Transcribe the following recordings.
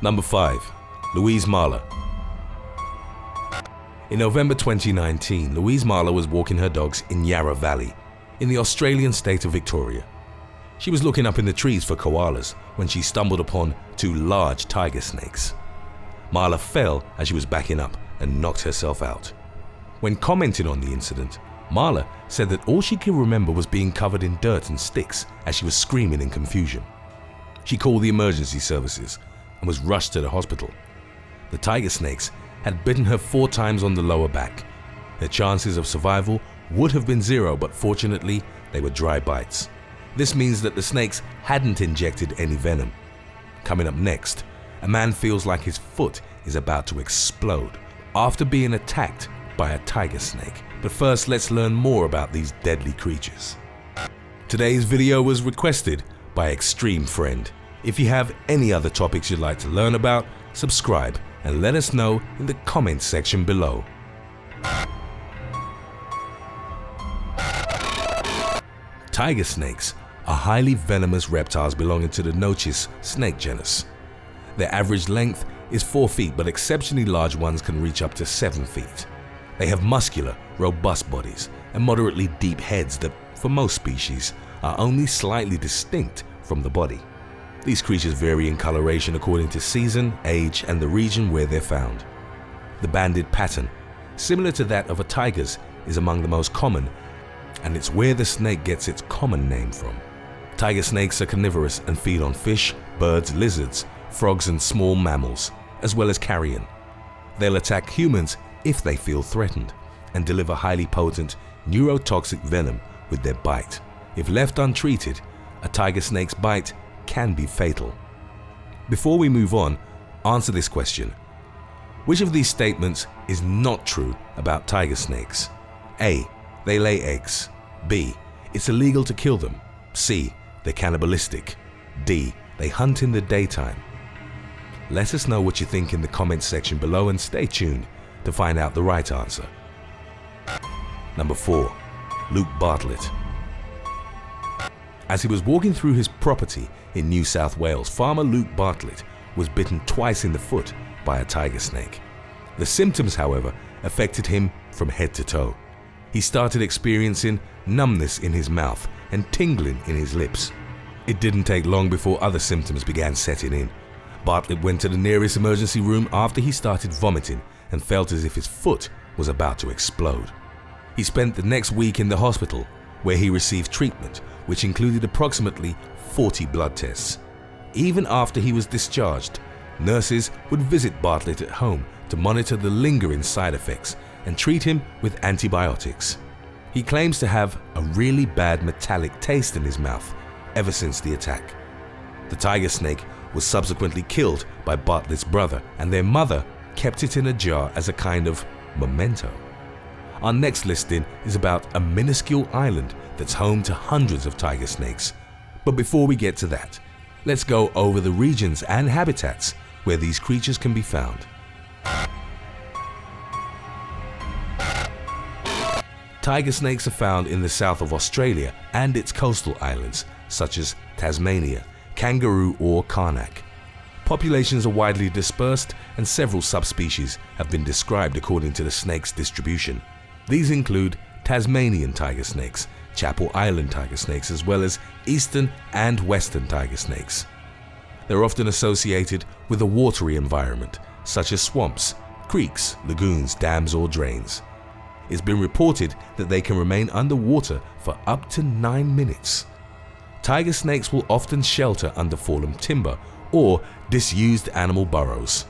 Number 5. Louise Mahler. In November 2019, Louise Mahler was walking her dogs in Yarra Valley, in the Australian state of Victoria. She was looking up in the trees for koalas when she stumbled upon 2 large tiger snakes. Mahler fell as she was backing up and knocked herself out. When commenting on the incident, Mahler said that all she could remember was being covered in dirt and sticks as she was screaming in confusion. She called the emergency services and was rushed to the hospital. The tiger snakes had bitten her 4 times on the lower back. Her chances of survival would have been 0, but fortunately they were dry bites. This means that the snakes hadn't injected any venom. Coming up next, a man feels like his foot is about to explode after being attacked by a tiger snake. But first, let's learn more about these deadly creatures. Today's video was requested by Extreme Friend. If you have any other topics you'd like to learn about, subscribe and let us know in the comments section below. Tiger snakes are highly venomous reptiles belonging to the Notechis snake genus. Their average length is 4 feet, but exceptionally large ones can reach up to 7 feet. They have muscular, robust bodies and moderately deep heads that, for most species, are only slightly distinct from the body. These creatures vary in coloration according to season, age, and the region where they're found. The banded pattern, similar to that of a tiger's, is among the most common, and it's where the snake gets its common name from. Tiger snakes are carnivorous and feed on fish, birds, lizards, frogs, and small mammals, as well as carrion. They'll attack humans if they feel threatened and deliver highly potent neurotoxic venom with their bite. If left untreated, a tiger snake's bite can be fatal. Before we move on, answer this question. Which of these statements is not true about tiger snakes? A. They lay eggs. B. It's illegal to kill them. C. They're cannibalistic. D. They hunt in the daytime. Let us know what you think in the comments section below and stay tuned to find out the right answer. Number 4. Luke Bartlett. As he was walking through his property in New South Wales, farmer Luke Bartlett was bitten twice in the foot by a tiger snake. The symptoms, however, affected him from head to toe. He started experiencing numbness in his mouth and tingling in his lips. It didn't take long before other symptoms began setting in. Bartlett went to the nearest emergency room after he started vomiting and felt as if his foot was about to explode. He spent the next week in the hospital, where he received treatment, which included approximately 40 blood tests. Even after he was discharged, nurses would visit Bartlett at home to monitor the lingering side effects and treat him with antibiotics. He claims to have a really bad metallic taste in his mouth ever since the attack. The tiger snake was subsequently killed by Bartlett's brother, and their mother kept it in a jar as a kind of memento. Our next listing is about a minuscule island that's home to hundreds of tiger snakes. But before we get to that, let's go over the regions and habitats where these creatures can be found. Tiger snakes are found in the south of Australia and its coastal islands, such as Tasmania, Kangaroo, or CARNAC. Populations are widely dispersed and several subspecies have been described according to the snake's distribution. These include Tasmanian tiger snakes, Chappell Island tiger snakes, as well as eastern and western tiger snakes. They're often associated with a watery environment, such as swamps, creeks, lagoons, dams, or drains. It's been reported that they can remain underwater for up to 9 minutes. Tiger snakes will often shelter under fallen timber or disused animal burrows.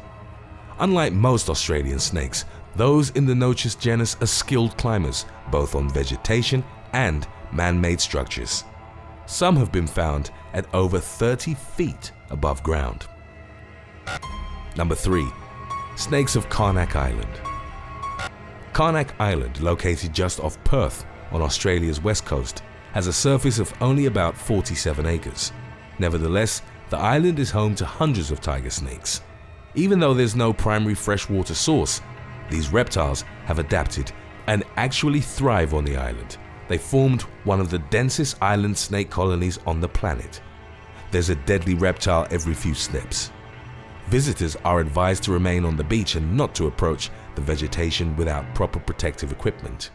Unlike most Australian snakes, those in the Notechis genus are skilled climbers, both on vegetation and man-made structures. Some have been found at over 30 feet above ground. Number 3. Snakes of CARNAC Island. CARNAC Island, located just off Perth on Australia's west coast, has a surface of only about 47 acres. Nevertheless, the island is home to hundreds of tiger snakes. Even though there's no primary freshwater source, these reptiles have adapted and actually thrive on the island. They formed one of the densest island snake colonies on the planet. There's a deadly reptile every few steps. Visitors are advised to remain on the beach and not to approach the vegetation without proper protective equipment.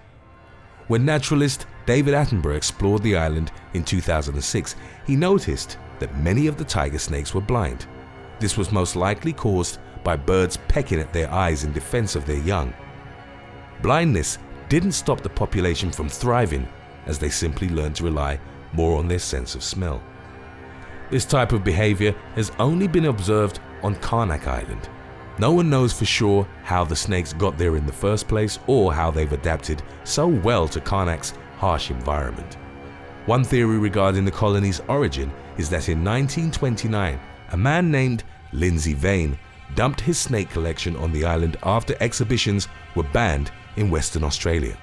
When naturalist David Attenborough explored the island in 2006, he noticed that many of the tiger snakes were blind. This was most likely caused by birds pecking at their eyes in defense of their young. Blindness didn't stop the population from thriving, as they simply learned to rely more on their sense of smell. This type of behavior has only been observed on CARNAC Island. No one knows for sure how the snakes got there in the first place or how they've adapted so well to CARNAC's harsh environment. One theory regarding the colony's origin is that in 1929, a man named Lindsay Vane dumped his snake collection on the island after exhibitions were banned in Western Australia.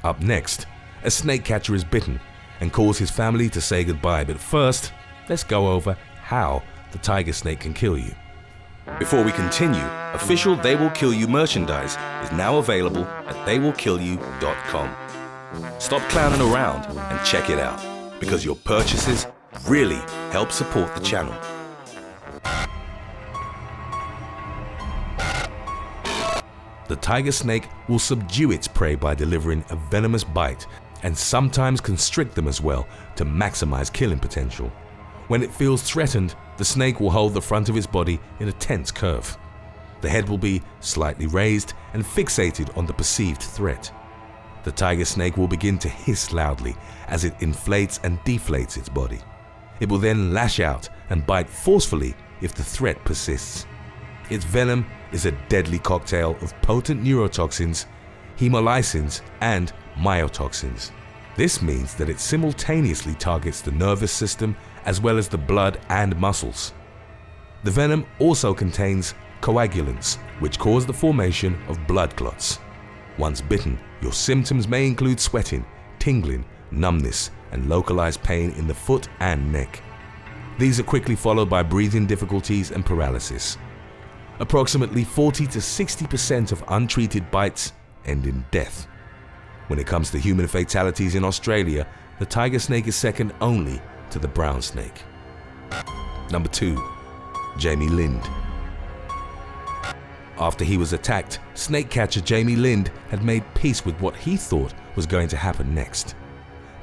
Up next, a snake catcher is bitten and calls his family to say goodbye, but first, let's go over how the tiger snake can kill you. Before we continue, official They Will Kill You merchandise is now available at theywillkillyou.com. Stop clowning around and check it out, because your purchases really help support the channel. The tiger snake will subdue its prey by delivering a venomous bite and sometimes constrict them as well to maximize killing potential. When it feels threatened, the snake will hold the front of its body in a tense curve. The head will be slightly raised and fixated on the perceived threat. The tiger snake will begin to hiss loudly as it inflates and deflates its body. It will then lash out and bite forcefully if the threat persists. Its venom is a deadly cocktail of potent neurotoxins, hemolysins, and myotoxins. This means that it simultaneously targets the nervous system as well as the blood and muscles. The venom also contains coagulants, which cause the formation of blood clots. Once bitten, your symptoms may include sweating, tingling, numbness, and localized pain in the foot and neck. These are quickly followed by breathing difficulties and paralysis. Approximately 40 to 60% of untreated bites end in death. When it comes to human fatalities in Australia, the tiger snake is second only to the brown snake. Number 2. Jamie Lind. After he was attacked, snake catcher Jamie Lind had made peace with what he thought was going to happen next.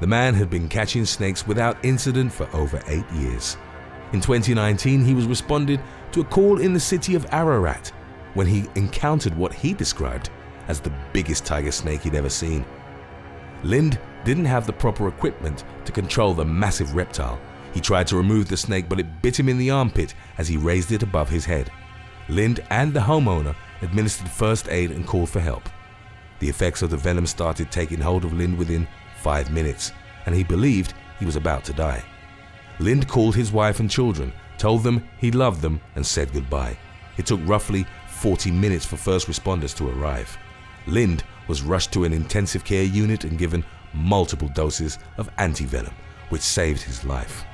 The man had been catching snakes without incident for over 8 years. In 2019, he was responded to a call in the city of ARARAT when he encountered what he described as the biggest tiger snake he'd ever seen. Lind didn't have the proper equipment to control the massive reptile. He tried to remove the snake, but it bit him in the armpit as he raised it above his head. Lind and the homeowner administered first aid and called for help. The effects of the venom started taking hold of Lind within 5 minutes, and he believed he was about to die. Lind called his wife and children, told them he loved them, and said goodbye. It took roughly 40 minutes for first responders to arrive. Lind was rushed to an intensive care unit and given multiple doses of anti-venom, which saved his life.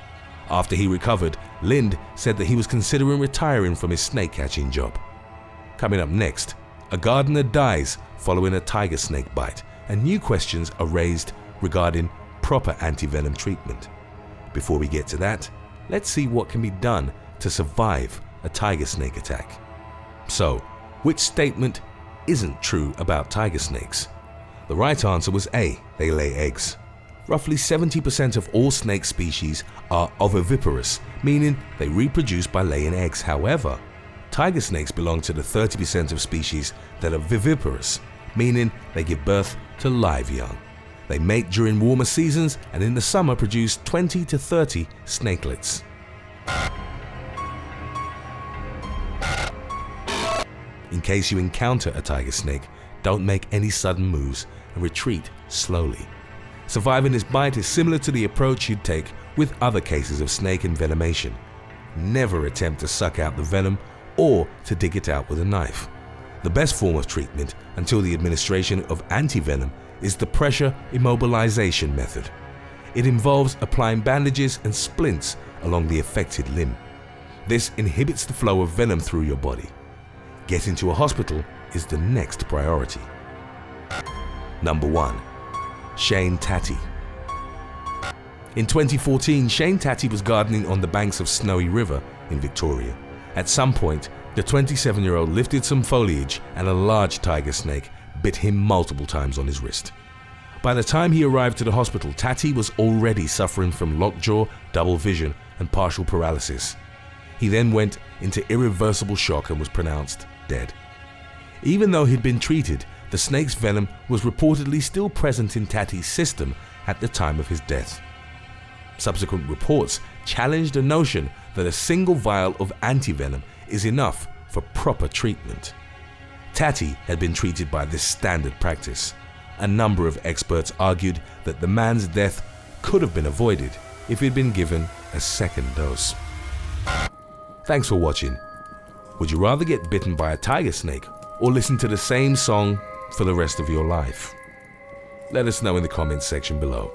After he recovered, Lind said that he was considering retiring from his snake catching job. Coming up next, a gardener dies following a tiger snake bite, and new questions are raised regarding proper anti-venom treatment. Before we get to that, let's see what can be done to survive a tiger snake attack. So, which statement isn't true about tiger snakes? The right answer was A, they lay eggs. Roughly 70% of all snake species are oviviparous, meaning they reproduce by laying eggs. However, tiger snakes belong to the 30% of species that are viviparous, meaning they give birth to live young. They mate during warmer seasons and in the summer produce 20 to 30 snakelets. In case you encounter a tiger snake, don't make any sudden moves and retreat slowly. Surviving this bite is similar to the approach you'd take with other cases of snake envenomation. Never attempt to suck out the venom or to dig it out with a knife. The best form of treatment until the administration of anti-venom is the pressure immobilization method. It involves applying bandages and splints along the affected limb. This inhibits the flow of venom through your body. Getting to a hospital is the next priority. Number 1. Shane Tatty. In 2014, Shane Tatty was gardening on the banks of Snowy River in Victoria. At some point, the 27-year-old lifted some foliage and a large tiger snake bit him multiple times on his wrist. By the time he arrived to the hospital, Tati was already suffering from lockjaw, double vision, and partial paralysis. He then went into irreversible shock and was pronounced dead. Even though he'd been treated, the snake's venom was reportedly still present in Tati's system at the time of his death. Subsequent reports challenged the notion that a single vial of antivenom is enough for proper treatment. Tati had been treated by this standard practice. A number of experts argued that the man's death could have been avoided if he'd been given a second dose. Thanks for watching. Would you rather get bitten by a tiger snake or listen to the same song for the rest of your life? Let us know in the comments section below.